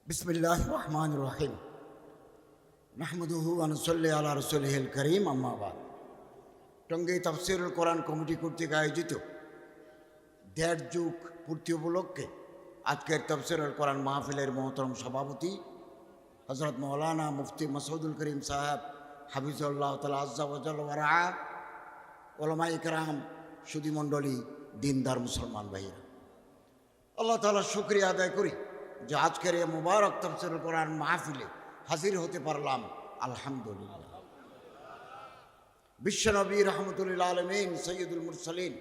বিসমিল্লাহির রহমানির রহিম নাহমাদুহু ওয়া নুসাল্লি আলা রাসূলিহিল কারীম আম্মা বাদ। টঙ্গী তাফসীরুল কোরআন কমিটি কর্তৃক আয়োজিত ১.৫ যুগ পূর্তি উপলক্ষে আজকের তাফসীরুল কোরআন মাহফিলের মহতরম সভাপতি হযরত মাওলানা মুফতি মাসউদুল করিম সাহেব হাফিজাহুল্লাহ তাআলা আযজা ওয়া জাল্লা ওয়া রাআ, উলামায়ে কেরাম, সুধীমণ্ডলী, দিনদার মুসলমান ভাইরা, আল্লাহ তাআলার শুকরিয়া আদায় করি যে আজকের এই মুবারক তাফসীরুল কোরআন মাহফিলে হাজির হতে পারলাম। আলহামদুলিল্লাহ। বিশ্বনবী রাহমাতুল আলামিন সৈয়দুল মুরসালিন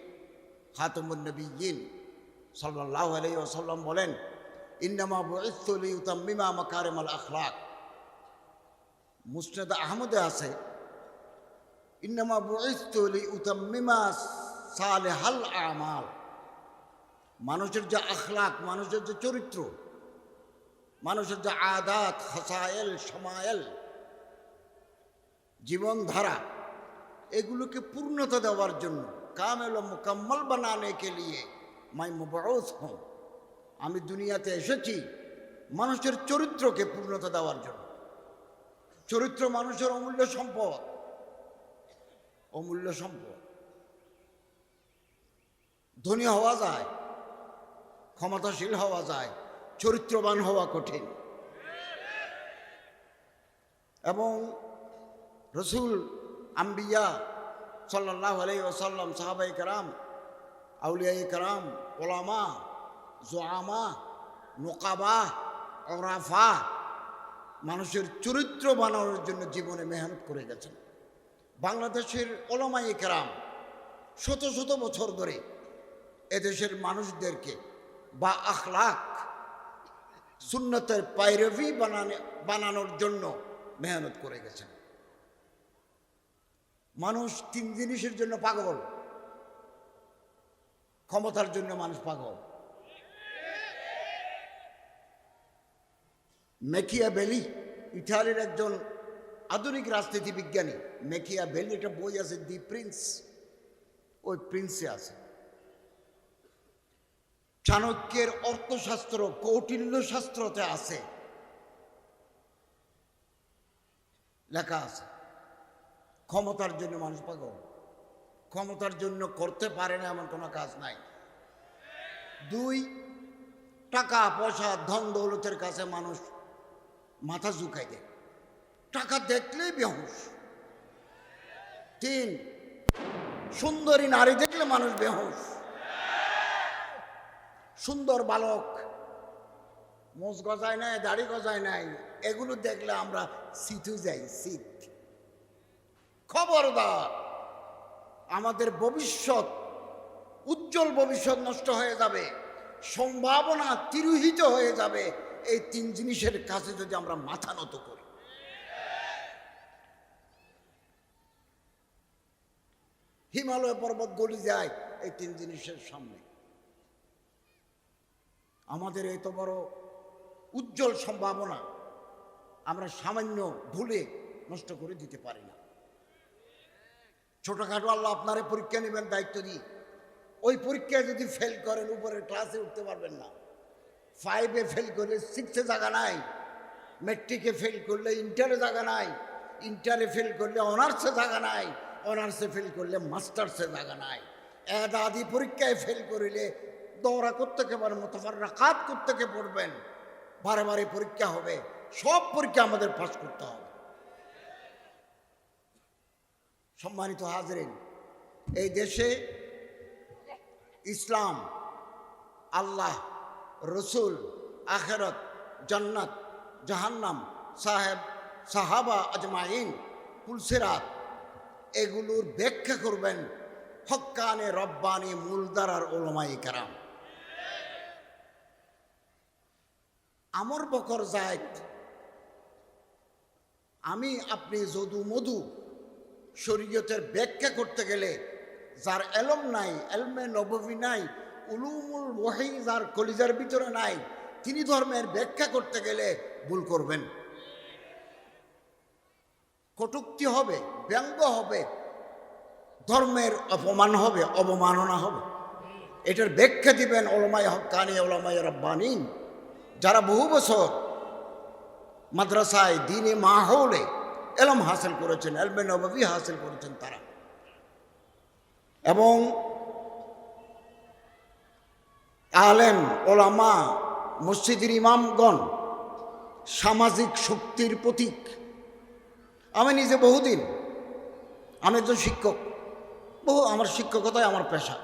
খাতামুন নবিয়্যিন সাল্লাল্লাহু আলাইহি ওয়াসাল্লাম বলেন, ইন্নামা বুইসতু লিউতাম্মিমা মাকারিমাল আখলাক। মুসনাদ আহমদে আছে, ইন্নামা বুইসতু লিউতাম্মিমা সালিহাল আমাল। মানুষের যে আখলাক, মানুষের যে চরিত্র, মানুষের যে আদাত, খাসায়েল, শমায়েল, জীবনধারা, এগুলোকে পূর্ণতা দেওয়ার জন্য, কামেল ও মুকাম্মল বানানে কে লিয়ে মাই মুবউস হুম, আমি দুনিয়াতে এসেছি মানুষের চরিত্রকে পূর্ণতা দেওয়ার জন্য। চরিত্র মানুষের অমূল্য সম্পদ, অমূল্য সম্পদ। ধনী হওয়া যায়, ক্ষমতাশীল হওয়া যায়, চরিত্রবান হওয়া কঠিন। এবং রসুল, আম্বিয়া সাল্লাল্লাহু আলাইহি ওয়াসাল্লাম, সাহাবায়ে কেরাম, আউলিয়ায়ে কেরাম, ওলামা, জুআমা, নুকাবা, ওরাফা মানুষের চরিত্র বানানোর জন্য জীবনে মেহনত করে গেছেন। বাংলাদেশের ওলামায়ে কেরাম শত শত বছর ধরে এদেশের মানুষদেরকে বা আখলাক, সুন্নতের পায়রভি বানানোর জন্য মেহনত করে গেছেন। মানুষ 3 জিনিসের জন্য পাগল। ক্ষমতার জন্য মানুষ পাগল। ম্যাকিয়াভেলি, ইটালির একজন আধুনিক রাজনীতি বিজ্ঞানী, ম্যাকিয়াভেলি, একটা বই আছে দি প্রিন্স, ওই প্রিন্সে আছে চাণক্যের অর্থশাস্ত্র, কৌটিল্য শাস্ত্রতে আছে, লেখা আছে ক্ষমতার জন্য মানুষ পাগল। ক্ষমতার জন্য করতে পারে না এমন কোনো কাজ নাই। 2, টাকা পয়সা, ধন দৌলতের কাছে মানুষ মাথা ঝুঁকাই দেয়, টাকা দেখলেই বেহুশ। 3, সুন্দরী নারী দেখলে মানুষ বেহুশ। সুন্দর বালক, মোজ গজায় নাই, দাড়ি গজায় নাই, এগুলো দেখলে আমরা সিথু যাই, সিথ। খবরদার, আমাদের ভবিষ্যৎ, উজ্জ্বল ভবিষ্যৎ নষ্ট হয়ে যাবে, সম্ভাবনা তিরোহিত হয়ে যাবে এই 3 জিনিসের কাছে যদি আমরা মাথা নত করি। হিমালয় পর্বত গলি যায় এই 3 জিনিসের সামনে। আমাদের এত বড় উজ্জ্বল সম্ভাবনা আমরা সামান্য ভুলে নষ্ট করে দিতে পারি না। ছোটখাটো আল্লাহ আপনারে পরীক্ষা নেবেন দায়িত্ব দিয়ে, ওই পরীক্ষায় যদি ফেল করেন উপরের ক্লাসে উঠতে পারবেন না। 5-এ ফেল করলে 6-এ জায়গা নাই, ম্যাট্রিকে ফেল করলে ইন্টারে জায়গা নাই, ইন্টারে ফেল করলে অনার্সে জায়গা নাই, অনার্সে ফেল করলে মাস্টার্সে জায়গা নাই। এদাদি পরীক্ষায় ফেল করিলে দৌড়া করতে পারেন, মুতাফাররাকাত করতে পড়বেন, বারে বারে পরীক্ষা হবে। সব পরীক্ষা আমাদের পাস করতে হবে। সম্মানিত হাজরিন, এই দেশে ইসলাম, আল্লাহ, রসুল, আখিরাত, জান্নাত, জাহান্নাম, সাহাবা আজমাইন, পুলসিরাত, এগুলোর ব্যাখ্যা করবেন হক্কানে রব্বানি মূলধারার উলামায়ে কেরাম। আমর বকর জায়েদ, আমি আপনি যদু মধু শরীয়তের ব্যাখ্যা করতে গেলে যার এলম নাই, এলমে নববী নাই, উলুমুল ওয়াহি যার কলিজার ভিতরে নাই, তিনি ধর্মের ব্যাখ্যা করতে গেলে ভুল করবেন। কটূক্তি হবে, ব্যঙ্গ হবে, ধর্মের অপমান হবে, অবমাননা হবে। এটার ব্যাখ্যা দিবেন উলামায়ে হক্কানি, উলামায়ে রব্বানি, যারা বহু বছর মাদ্রাসায় দিনে মাহৌলে এলম হাসিল করেছেন, এলমে নববী হাসিল করেছেন তারা। এবং আলেম ওলামা মসজিদের ইমামগণ সামাজিক শক্তির প্রতীক। আমি নিজে বহুদিন, আমি একজন শিক্ষক, আমার শিক্ষকতাই আমার পেশা।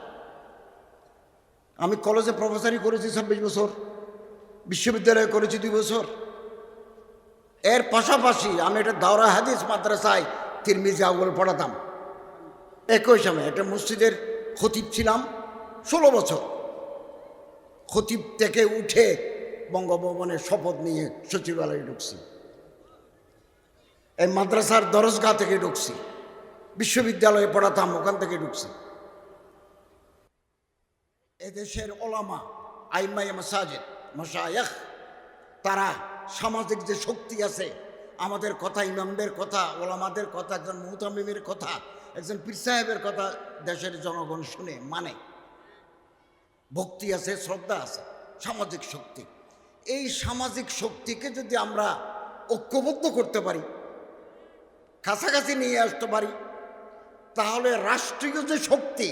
আমি কলেজে প্রফেসরি করেছি 26 বছর, বিশ্ববিদ্যালয়ে করেছি 2 বছর। এর পাশাপাশি আমি একটা দাওরা হাদিস মাদ্রাসায় তিরমিজি আউয়াল পড়াতাম। একই সময় একটা মসজিদের খতিব ছিলাম 16 বছর। খতিব থেকে উঠে বঙ্গভবনে শপথ নিয়ে সচিবালয়ে ঢুকছি, এই মাদ্রাসার দরজগাহ থেকে ঢুকছি, বিশ্ববিদ্যালয়ে পড়াতাম ওখান থেকে ঢুকছি। এদেশের ওলামা আইম্মায়ে মাসাজিদ মাশায়েখ তারা সামাজিক যে শক্তি আছে, আমাদের কথা, ইমামদের কথা, ওলামাদের কথা, একজন মুহতামিমের কথা, একজন পীর সাহেবের কথা দেশের জনগণ শুনে মানে। ভক্তি আছে, শ্রদ্ধা আছে, সামাজিক শক্তি। এই সামাজিক শক্তিকে যদি আমরা ঐক্যবদ্ধ করতে পারি, কাছাকাছি নিয়ে আসতে পারি, তাহলে রাষ্ট্রীয় যে শক্তি,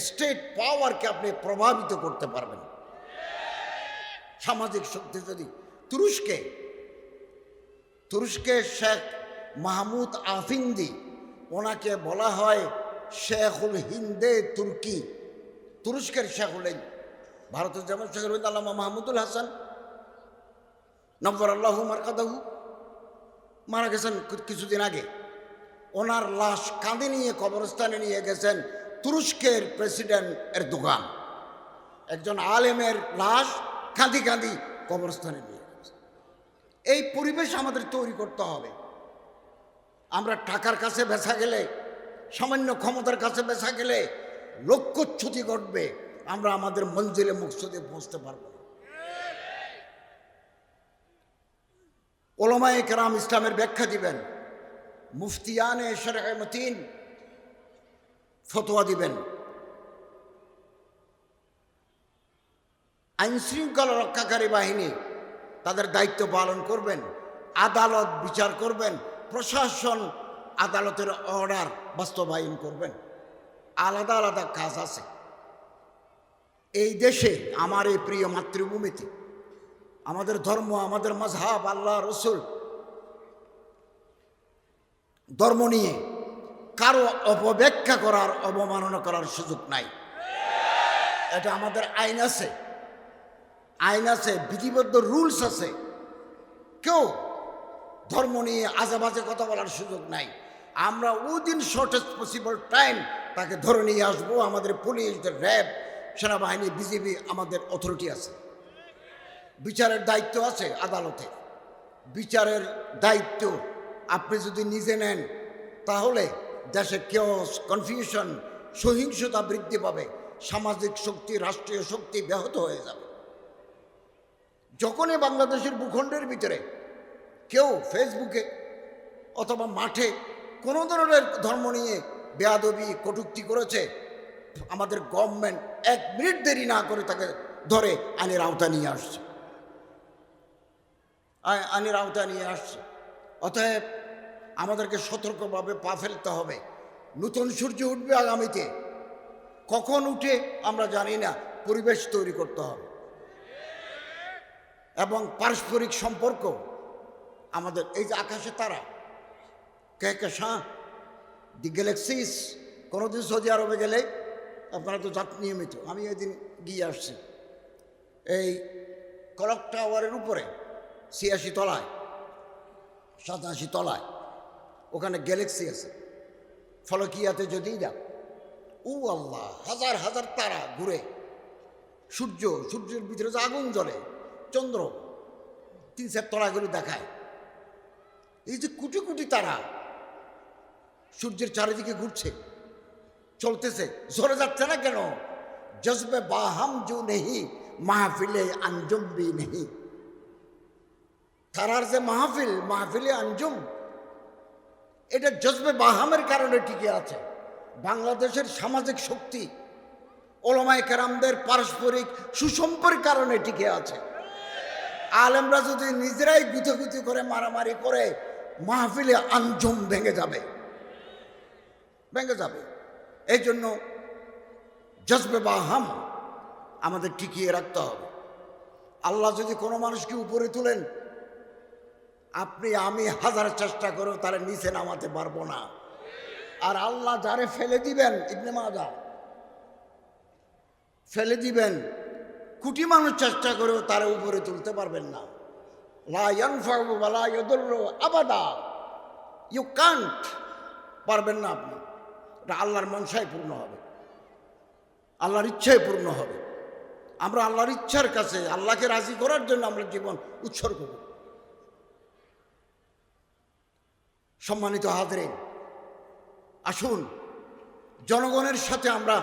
স্টেট পাওয়ারকে আপনি প্রভাবিত করতে পারবেন। সামাজিক শক্তি যদি তুরস্কে শেখ মাহমুদ আফিন্দি, ওনাকে বলা হয় শেখুল হিন্দে তুর্কি, তুরস্কের শেখুল হিন্দ। ভারতের যেমন শেখুল হিন্দ আল্লামা মাহমুদুল হাসান নব্বরাল্লাহু মারকাদাহু মারা গেছেন কিছুদিন আগে। ওনার লাশ কাঁধে নিয়ে কবরস্থানে নিয়ে গেছেন তুরস্কের প্রেসিডেন্ট এরদোগান। একজন আলেমের লাশ কাঁদি কাঁদি কবরস্থানে নিয়ে গেছে। এই পরিবেশ আমাদের তৈরি করতে হবে। আমরা টাকার কাছে বেচা গেলে, সামান্য ক্ষমতার কাছে বেচা গেলে লক্ষ্যচ্যুতি ঘটবে, আমরা আমাদের মঞ্জিলে মকসুদে পৌঁছতে পারব না। ওলামায়ে কেরাম ইসলামের ব্যাখ্যা দিবেন, মুফতিয়ানে শরঈ মতিন ফতোয়া দিবেন, আইন শৃঙ্খলা রক্ষাকারী বাহিনী তাদের দায়িত্ব পালন করবেন, আদালত বিচার করবেন, প্রশাসন আদালতের অর্ডার বাস্তবায়ন করবেন। আলাদা আলাদা কাজ আছে। এই দেশে, আমার এই প্রিয় মাতৃভূমিতে, আমাদের ধর্ম, আমাদের মাযহাব, আল্লাহ রসুল ধর্ম নিয়ে কারো অপব্যাখ্যা করার, অবমাননা করার সুযোগ নাই। এটা আমাদের আইন আছে, বিধিবদ্ধ রুলস আছে। কেউ ধর্ম নিয়ে আজেবাজে কথা বলার সুযোগ নাই। আমরা উইদিন শর্টেস্ট পসিবল টাইম তাকে ধরে নিয়ে আসবো। আমাদের পুলিশ, র্যাব, সেনাবাহিনী, বিজিবি, আমাদের অথরিটি আছে। বিচারের দায়িত্ব আছে আদালতে। বিচারের দায়িত্ব আপনি যদি নিজে নেন, তাহলে দেশে কেওস, কনফিউশন, সহিংসতা বৃদ্ধি পাবে, সামাজিক শক্তি, রাষ্ট্রীয় শক্তি ব্যাহত হয়ে যাবে। যখনই বাংলাদেশের ভূখণ্ডের ভিতরে কেউ ফেসবুকে অথবা মাঠে কোনো ধরনের ধর্ম নিয়ে বেয়াদবি, কটূক্তি করেছে, আমাদের গভর্নমেন্ট 1 মিনিট দেরি না করে তাকে ধরে আইনের আওতা নিয়ে আসছে, অতএব আমাদেরকে সতর্কভাবে পা ফেলতে হবে। নতুন সূর্য উঠবে আগামীতে, কখন উঠে আমরা জানি না। পরিবেশ তৈরি করতে হবে এবং পারস্পরিক সম্পর্ক। আমাদের এই যে আকাশে তারা, কেহকেশাঁ, দি গ্যালাক্সিস, কোনোদিন সৌদি আরবে গেলে আপনারা তো নিয়মিত, আমি এদিন গিয়ে আসছি, এই ক্লক টাওয়ারের উপরে 86 তলায়, 87 তলায়, ওখানে গ্যালাক্সি আছে। ফলকিয়াতে যদি যাও, আল্লাহ, হাজার হাজার তারা ঘুরে। সূর্যের ভিতরে যে আগুন জ্বলে, চন্দ্র 3-4 তলাগুলো দেখায়। এই যে কোটি কোটি তারা সূর্যের চারিদিকে ঘুরছে, চলতেছে, ঝরে যাচ্ছে না কেন? জজবে বাহাম জু নেহি, মাহফিলে আঞ্জুম বি নেহি। তারার যে মাহফিলে আঞ্জুম, এটা জজবে বাহামের কারণে টিকে আছে। বাংলাদেশের সামাজিক শক্তি, ওলামায়ে কেরামদের পারস্পরিক সুসম্পর্কের কারণে টিকে আছে। আলেমরা যদি নিজেরাই গুঁতি করে মারামারি করে, মাহফিলে আঞ্জুম ভেঙে যাবে। এই জন্য জজবে বা হাম আমাদের টিকিয়ে রাখতে হবে। আল্লাহ যদি কোনো মানুষকে উপরে তুলেন, আপনি আমি হাজার চেষ্টা করেও তারা নিচে নামাতে পারবো না। আর আল্লাহ যারে ফেলে দিবেন, ইবনে মাজাহ, ফেলে দিবেন, কোটি মানুষ চেষ্টা করেও তারা উপরে তুলতে পারবেন না। লা ইয়ানফাউ ওয়া লা ইয়াদুররু আবাদা, ইউ কান্ট, পারবেন না আপনি। এটা আল্লাহর মনসায় পূর্ণ হবে, আল্লাহর ইচ্ছায় পূর্ণ হবে। আমরা আল্লাহর ইচ্ছার কাছে, আল্লাহকে রাজি করার জন্য আমরা জীবন উৎসর্গ করি। সম্মানিত হাজরিন, আসুন জনগণের সাথে আমরা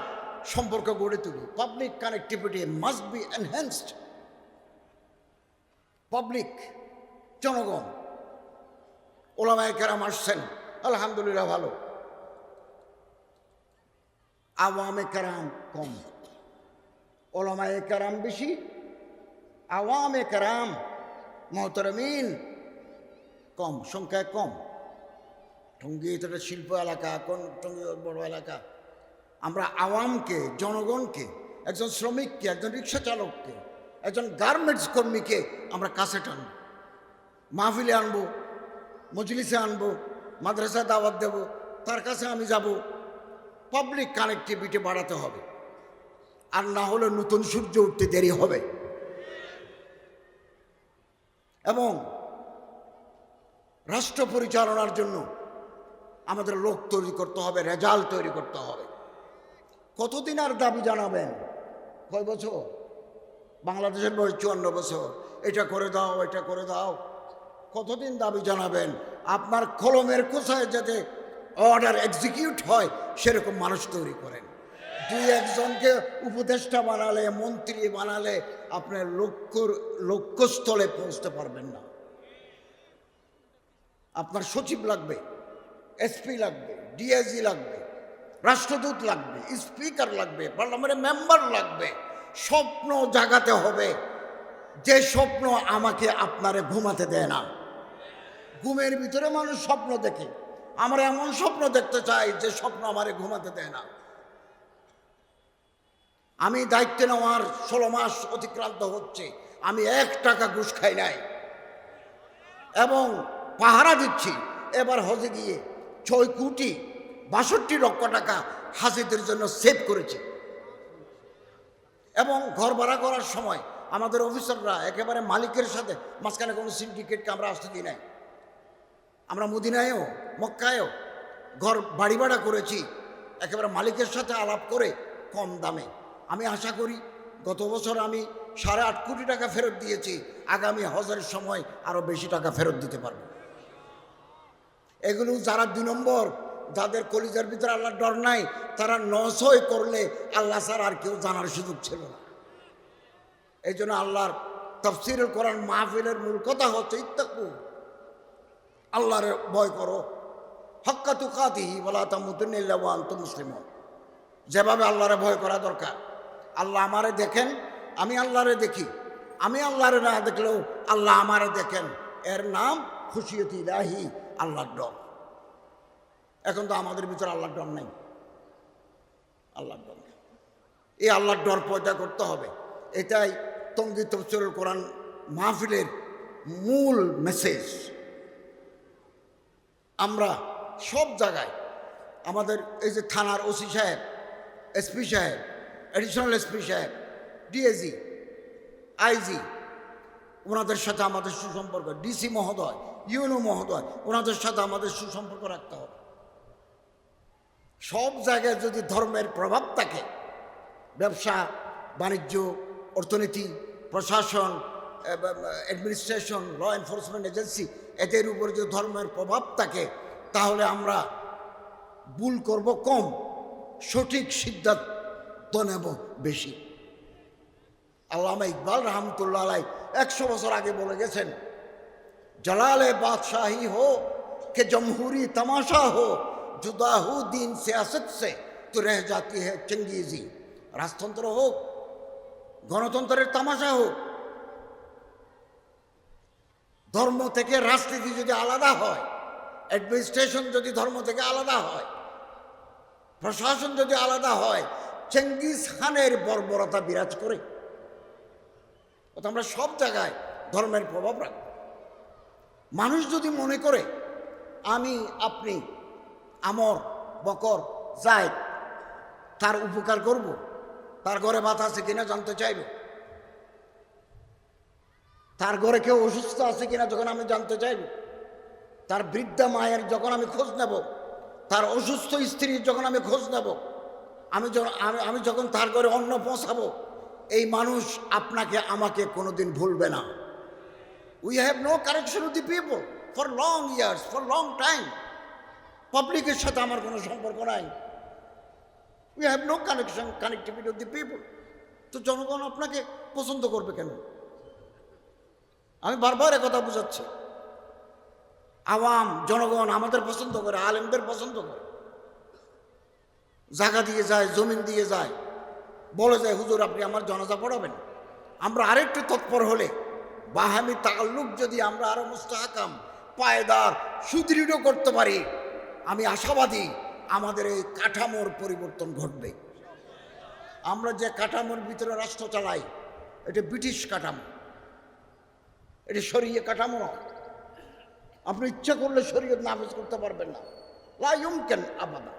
সম্পর্ক গড়ে তুলি। Public connectivity must be enhanced. Public, জনগণ, ওলামায়ে কেরাম আসছেন, আলহামদুলিল্লাহ ভালো। আওয়ামে কেরাম কম, ওলামায়ে কেরাম বেশি, আওয়ামে কেরাম মোহতারামিন কম, সংখ্যায় কম। টঙ্গী এটা শিল্প এলাকা, কোন টঙ্গী বড় এলাকা। আমরা আওয়ামকে, জনগণকে, একজন শ্রমিককে, একজন রিক্সা চালককে, একজন গার্মেন্টস কর্মীকে আমরা কাছে টানব, মাহফিলে আনবো, মজলিসে আনবো, মাদ্রাসা দাওয়াত দেব, তার কাছে আমি যাব। পাবলিক কানেক্টিভিটি বাড়াতে হবে, আর না হলে নতুন সূর্য উঠতে দেরি হবে। এবং রাষ্ট্র পরিচালনার জন্য আমাদের লোক তৈরি করতে হবে, রেজাল্ট তৈরি করতে হবে। কতদিন আর দাবি জানাবেন? কয় বছর? বাংলাদেশের বয়স 54 বছর। এটা করে দাও, এটা করে দাও, কতদিন দাবি জানাবেন? আপনার কলমের কোথায় যাতে অর্ডার এক্সিকিউট হয় সেরকম মানুষ তৈরি করেন। দুই একজনকে উপদেষ্টা বানালে, মন্ত্রী বানালে আপনার লক্ষ্যস্থলে পৌঁছতে পারবেন না। আপনার সচিব লাগবে, এসপি লাগবে, ডিআইজি লাগবে, রাষ্ট্রদূত লাগবে, স্পিকার লাগবে, পার্লামেন্টের মেম্বার লাগবে। স্বপ্ন জাগাতে হবে, যে স্বপ্ন আমাকে আপনারে ঘুমাতে দেয় না। ঘুমের ভিতরে মানুষ স্বপ্ন দেখে, আমরা এমন স্বপ্ন দেখতে চাই যে স্বপ্ন আমারে ঘুমাতে দেয় না। আমি দায়িত্ব নেওয়ার 16 মাস অতিক্রান্ত হচ্ছে, আমি 1 টাকা ঘুষ খাই নাই এবং পাহারা দিচ্ছি। এবার হজে গিয়ে 6,62,00,000 টাকা হাজিদের জন্য সেভ করেছি। এবং ঘর ভাড়া করার সময় আমাদের অফিসাররা একেবারে মালিকের সাথে, মাঝখানে কোনো সিন্ডিকেটকে আমরা আসতে দিই নাই। আমরা মদিনায়ও মক্কায়ও ঘর বাড়ি ভাড়া করেছি একেবারে মালিকের সাথে আলাপ করে কম দামে। আমি আশা করি গত বছর আমি 8.5 কোটি টাকা ফেরত দিয়েছি, আগামী হজের সময় আরও বেশি টাকা ফেরত দিতে পারবো। এগুলো যারা 2 নম্বর, যাদের কলিজার ভিতরে আল্লাহর ডর নাই, তারা 900 করলে আল্লাহ ছাড়া আর কেউ জানার সুযোগ ছিল না। এই জন্য আল্লাহর তাফসীরুল কোরআন মাহফিলের মূল কথা হচ্ছে ইত্তাকু, আল্লাহর ভয় করো, হাক্কা তুকাতিহি ওয়ালা তামুতুন্না ইল্লা ওয়া আনতুম মুসলিমুন। যেভাবে আল্লাহরে ভয় করা দরকার। আল্লাহ আমারে দেখেন, আমি আল্লাহরে দেখি। আমি আল্লাহরে না দেখলেও আল্লাহ আমারে দেখেন, এর নাম খুশিয়ত ইলাহি, আল্লাহর ডর। এখন তো আমাদের ভিতরে আল্লাহর ডর নেই, আল্লাহর ডর নেই। এই আল্লাহর ডর পয়দা করতে হবে। এটাই টঙ্গী তাফসীরুল কোরআন মাহফিলের মূল মেসেজ। আমরা সব জায়গায় আমাদের এই যে থানার ওসি সাহেব, এসপি সাহেব, অ্যাডিশনাল এসপি সাহেব, ডিএজি, আইজি, ওনাদের সাথে আমাদের সুসম্পর্ক, ডিসি মহোদয়, ইউনো মহোদয়, ওনাদের সাথে আমাদের সুসম্পর্ক রাখতে হবে। সব জায়গায় যদি ধর্মের প্রভাব থাকে, ব্যবসা বাণিজ্য, অর্থনীতি, প্রশাসন, অ্যাডমিনিস্ট্রেশন, ল এনফোর্সমেন্ট এজেন্সি, এদের উপর যদি ধর্মের প্রভাব থাকে, তাহলে আমরা ভুল করব কম, সঠিক সিদ্ধান্ত নেব বেশি। আল্লামা ইকবাল রহমতুল্লাহ আলাই 100 বছর আগে বলে গেছেন, জলালে বাদশাহী হো কে জমহুরি তামাশা হো, জুদা হু দিন সিয়াসত সে তো রহ জাতি হে চঙ্গেজি। রাজতন্ত্র হোক, গণতন্ত্রের তামাশা হোক, ধর্ম থেকে রাজনীতি যদি আলাদা হয়, অ্যাডমিনিস্ট্রেশন যদি ধর্ম থেকে আলাদা হয়, প্রশাসন যদি আলাদা হয়, চেঙ্গিস খানের বর্বরতা বিরাজ করে। আমরা সব জায়গায় ধর্মের প্রভাব রাখব। মানুষ যদি মনে করে আমি আপনি আমর বকর জায়েদ তার উপকার করব, তার ঘরে ভাত আছে কিনা জানতে চাইব, তার ঘরে কেউ অসুস্থ আছে কিনা যখন আমি জানতে চাইব, তার বৃদ্ধা মায়ের যখন আমি খোঁজ নেব, তার অসুস্থ স্ত্রীর যখন আমি খোঁজ নেব, আমি যখন তার ঘরে অন্ন পৌঁছাবো, এই মানুষ আপনাকে আমাকে কোনোদিন ভুলবে না। We have no connection with the people for long years, for long time. পাবলিকের সাথে আমার কোনো সম্পর্ক নাই। We have no connectivity with the people. তো জনগণ আপনাকে পছন্দ করবে কেন? আমি বারবার একথা বুঝাচ্ছি। আওয়াম জনগণ আমাদের পছন্দ করে, আলেমদের পছন্দ করে, জায়গা দিয়ে যায়, জমিন দিয়ে যায়, বলে যায় হুজুর আপনি আমার জানাজা পড়াবেন। আমরা আরেকটু তৎপর হলে, বাহামি তাল্লুক যদি আমরা আরো মুস্তাহকাম পায়দার সুদৃঢ় করতে পারি, আমি আশাবাদী আমাদের এই কাঠামোর পরিবর্তন ঘটবে। আমরা যে কাঠামোর ভিতরে রাষ্ট্র চালাই, এটা ব্রিটিশ কাঠামো, এটা শরীয়ত কাঠামো নয়। আপনি ইচ্ছা করলে শরীয়ত নাফিজ করতে পারবেন না, লা ইউমকিন আবাদা,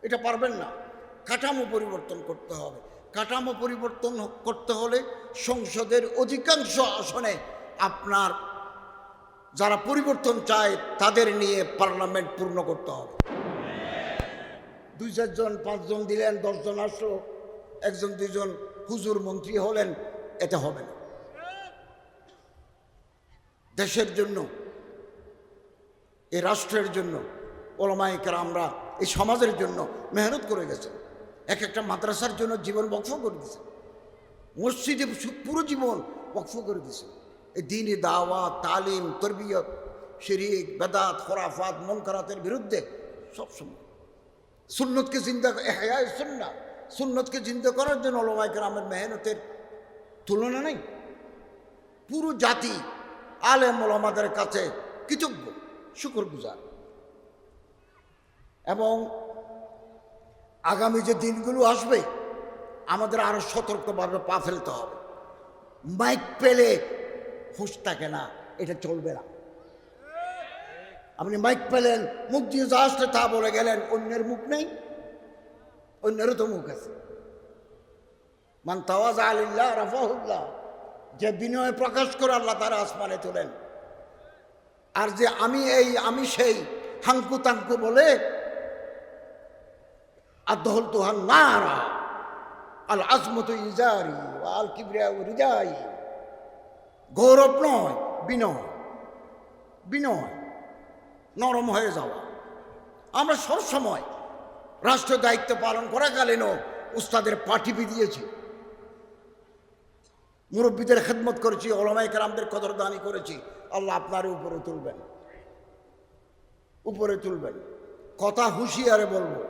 এটা পারবেন না। কাঠামো পরিবর্তন করতে হবে। কাঠামো পরিবর্তন করতে হলে সংসদের অধিকাংশ আসনে আপনার যারা পরিবর্তন চায় তাদের নিয়ে পার্লামেন্ট পূর্ণ করতে হবে। 2-4 জন 5 জন দিলেন, 10 জন আসলো, 1 জন 2 জন হুজুর মন্ত্রী হলেন, এতে হবে না। দেশের জন্য, এই রাষ্ট্রের জন্য ওলামায়ে কেরামরা এই সমাজের জন্য মেহনত করে গেছেন। এক একটা মাদ্রাসার জন্য জীবন ওয়াকফ করে দিয়েছেন, মসজিদে পুরো জীবন ওয়াকফ করে দিয়েছেন। এই দ্বীনি দাওয়াত, তালিম, তরবিয়ত, শিরক, বেদাত, খোরাফাত, মুনকারাতের বিরুদ্ধে সবসময় সুন্নতকে জিন্দা, ইহয়া সুন্নাহ, সুন্নতকে জিন্দা করার জন্য ওলামায়ে কেরামের মেহনতের তুলনা নেই। পুরো জাতি আলেম ওলামাদের কাছে কৃতজ্ঞ, শুকরগুজার। এবং আগামী যে দিনগুলো আসবে আমাদের আরো সতর্কভাবে পা ফেলতে হবে। মাইক পেলে হুঁশ থাকে না, এটা চলবে না। আপনি মাইক পেলেন, মুখ দিয়ে যা আসলে তা বলে গেলেন, অন্যের মুখ নেই, অন্যেরও তো মুখ আছে। মান তাওয়াজা লিল্লাহ রাফাহুল্লাহ, যে বিনয় প্রকাশ করে আল্লাহ তারা আসমানে তোলেন। আর যে আমি এই আমি সেই হাঙ্কু তাঙ্কু বলে আদহল তুহান নারা আল আজমত ইজারি আল কিবরিয়া রিদাই, গৌরব নয়, বিনয়, বিনয়, নরম হয়ে যাওয়া। আমরা সব সময় রাষ্ট্র দায়িত্ব পালন করাকালীনও উস্তাদের পাঠিয়ে দিয়েছি, মুরব্বীদের খেদমত করেছি, ওলামায়ে কেরামদের কদরদানি করেছি। আল্লাহ আপনার উপরে তুলবেন, উপরে তুলবেন। কথা হুঁশিয়ারে বলবো।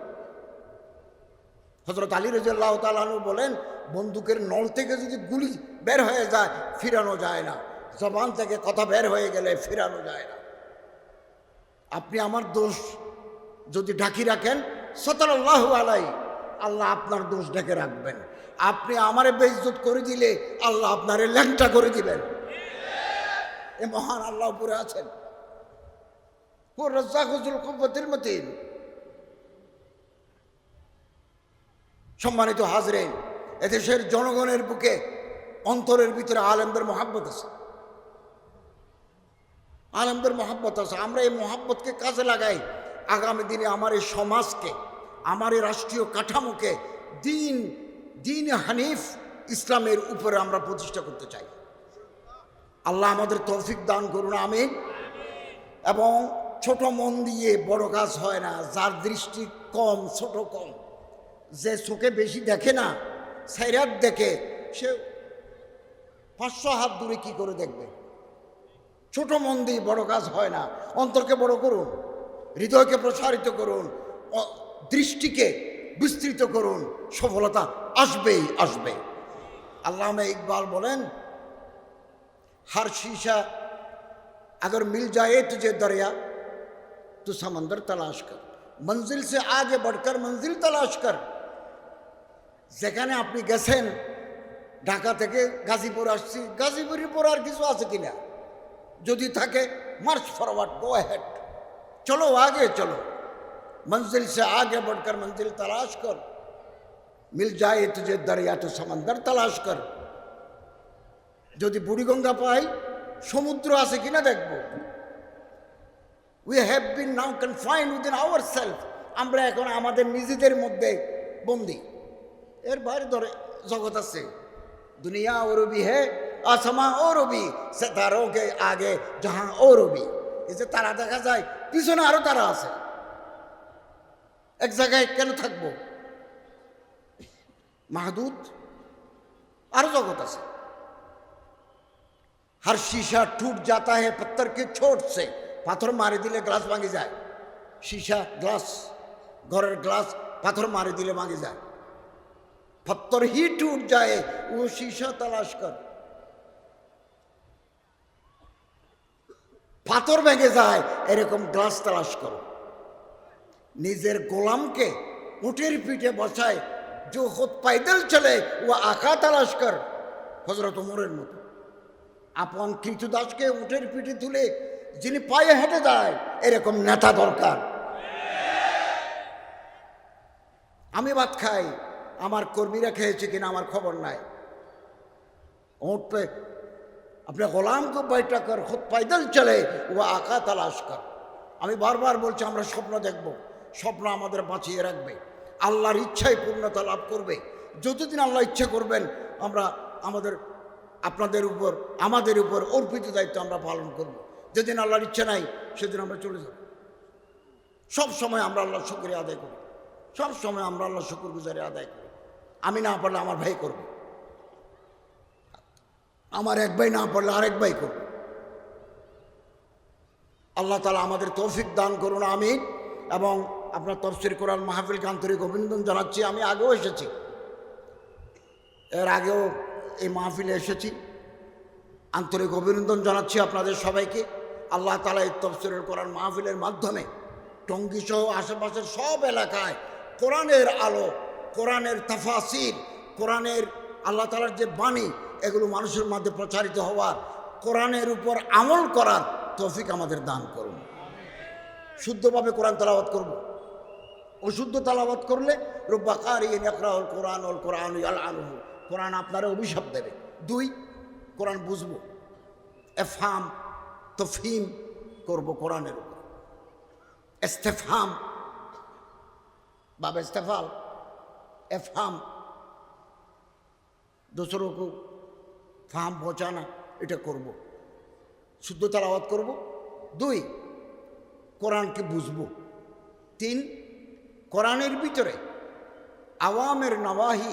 হযরত আলী রাদিয়াল্লাহু তাআলা আনহু বলেন, বন্দুকের নল থেকে যদি গুলি বের হয়ে যায় ফিরানো যায় না, জবান থেকে কথা বের হয়ে গেলে ফিরানো যায় না। আপনি আমার দোষ যদি ঢাকি রাখেন, সাতারাল্লাহু আলাইহি, আল্লাহ আপনার দোষ ঢেকে রাখবেন। আপনি আমারে বেইজ্জত করে দিলে আল্লাহ আপনারে ল্যাংটা করে দিবেন। এ মহান আল্লাহ উপরে আছেন। হুয়া রাজ্জাকু যুল কুওয়াতিল মতিন। সম্মানিত হাজরিন, এদেশের জনগণের বুকে অন্তরের ভিতরে আলেমদের মহাব্বত আছে, আলেমদের মহাব্বত আছে। আমরা এই মহাব্বতকে কাজে লাগাই আগামী দিনে আমার এই সমাজকে, আমার এই রাষ্ট্রীয় কাঠামোকে দিন হানিফ ইসলামের উপরে আমরা প্রতিষ্ঠা করতে চাই। আল্লাহ আমাদের তৌফিক দান করুন, আমিন। এবং ছোট মন দিয়ে বড় কাজ হয় না। যার দৃষ্টি কম, ছোট কম, যে চোখে বেশি দেখে না, সাইরাত দেখে, সে 500 হাত দূরে কি করে দেখবে? ছোট মন দিয়ে বড় কাজ হয় না। অন্তরকে বড় করুন, হৃদয়কে প্রসারিত করুন, দৃষ্টিকে বিস্তৃত করুন, সফলতা আসবেই আসবে। আল্লামা ইকবাল বলেন, হার শীশা अगर मिल जाए तुझे दरिया तो समंदर तलाश कर, मंजिल से आगे बढ़कर मंजिल तलाश कर। যেখানে আপনি গেছেন, ঢাকা থেকে গাজীপুর আসছি, গাজীপুরের পর আর কিছু আছে কিনা, যদি থাকে মার্চ ফরওয়ার্ড, গো অ্যাহেড, চলো আগে চলো, मंजिल से आगे बढ़कर मंजिल तलाश कर, मिल जाए तुझे दरिया तो समंदर तलाश कर। যদি বুড়িগঙ্গা পাই, সমুদ্র আছে কিনা দেখব। We have been now confined within our self, আমরা এখন আমাদের নিজেদের মধ্যে বন্দি। এর বাইরে ধরে জগৎ আছে, দুনিয়া और भी है, आसमां और भी, सितारों के आगे जहां और भी। এই যে তারা দেখা যায়, পিছনে আরো তারা আছে, এক জায়গায় কেন থাকবো? মাহদুদ আরো জগৎ আছে। हर शीशा टूट जाता है पत्थर के चोट से, पाथर मारे दिले ग्लास भांगी जाए। शीशा ग्लास, घरेर ग्लास पाथर मारे दिले भांगी जाए, पत्थर ही टूट जाए, वो शीशा तलाश कर। पाथर भेंगे जाए एरकम ग्लास तलाश करो। निजेर गोलाम के उठेर पीठे बसाए, जो खुद पैदल चले वो आका तलाश कर। हजरत उमरेर मतो আপন কৃতদাসকে উঠের পিঠে তুলে যিনি পায়ে হেঁটে যায়, এরকম নেতা দরকার। আমি ভাত খাই, আমার কর্মীরা খেয়েছে কিনা আমার খবর নাই। ऊंट पे अपने গোলাম को बैठा कर खुद पैदल चले वो आका तलाश कर। আমি বারবার বলছি, আমরা স্বপ্ন দেখব, স্বপ্ন আমাদের বাঁচিয়ে রাখবে, আল্লাহর ইচ্ছায় পূর্ণতা লাভ করবে। যতদিন আল্লাহ ইচ্ছা করবেন, আমরা আপনাদের উপর আমাদের উপর অর্পিত দায়িত্ব আমরা পালন করব। যেদিন আল্লাহর ইচ্ছা নাই, সেদিন আমরা চলে যাব। সব সময় আমরা আল্লাহর শুকরিয়া আদায় করি, সব সময় আমরা আল্লাহর শুকরগুজারি আদায় করি। আমি না পারলে আমার ভাই করবে, আমার এক ভাই না পারলে আরেক ভাই করবে। আল্লাহ তাআলা আমাদের তৌফিক দান করুন, আমিন। এবং আপনার তাফসীর কোরআন মাহফিলকে আন্তরিক অভিনন্দন জানাচ্ছি। আমি আগেও এসেছি, এর আগেও এই মাহফিলে এসেছি, আন্তরিক অভিনন্দন জানাচ্ছি আপনাদের সবাইকে। আল্লাহ তাআলা এই তাফসীরুল কোরআন মাহফিলের মাধ্যমে টঙ্গী সহ আশেপাশের সব এলাকায় কোরআনের আলো, কোরআনের তাফাসির, কোরআনের আল্লাহ তাআলার যে বাণী, এগুলো মানুষের মধ্যে প্রচারিত হওয়ার, কোরআনের উপর আমল করার তৌফিক আমাদের দান করুন। শুদ্ধভাবে কোরআন তেলাওয়াত করব, অশুদ্ধ তেলাওয়াত করলে রব্বা কারিন ইয়াকরাউল কোরআন ওয়াল কোরআন ইয়ালআনুহু, কোরআন আপনারা অভিশাপ দেবে। 2, কোরআন বুঝবো, এফহাম তফহিম করব কোরআনের উপর। ইস্তেফহাম বাবা ইস্তেফাল, এফহাম दूसरों को ফাহাম পৌঁছানা, এটা করব। শুদ্ধ তেলাওয়াত করব। 2, কোরআনকে বুঝবো। 3, কোরআনের ভিতরে আওয়ামের নওয়াহি,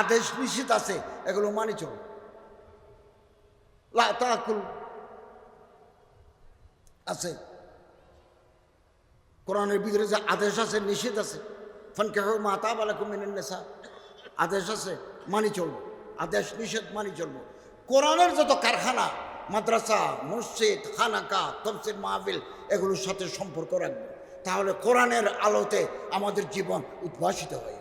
আদেশ নিষেধ আছে, এগুলো মানি চলব। লা তাকুল আছে, কোরআনের ভিতরে যে আদেশ আছে, নিষেধ আছে, ফানকিহু মা তাবা লাকুম মিনান নিসা, আদেশ আছে, মানি চলব। আদেশ নিষেধ মানি চলব। কোরআনের যত কারখানা, মাদ্রাসা, মসজিদ, খানাকা, তাফসীর মাহফিল, এগুলোর সাথে সম্পর্ক রাখবো। তাহলে কোরআনের আলোতে আমাদের জীবন উদ্ভাসিত হয়।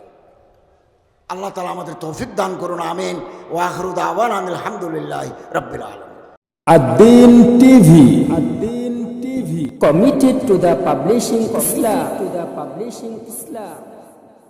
আল্লাহ তাআলা আমাদের তৌফিক দান করুন, আমিন। ওয়া আখিরু দাওয়ানা আলহামদুলিল্লাহি রাব্বিল আলামিন। Ad-Din TV, committed to the publishing Islam.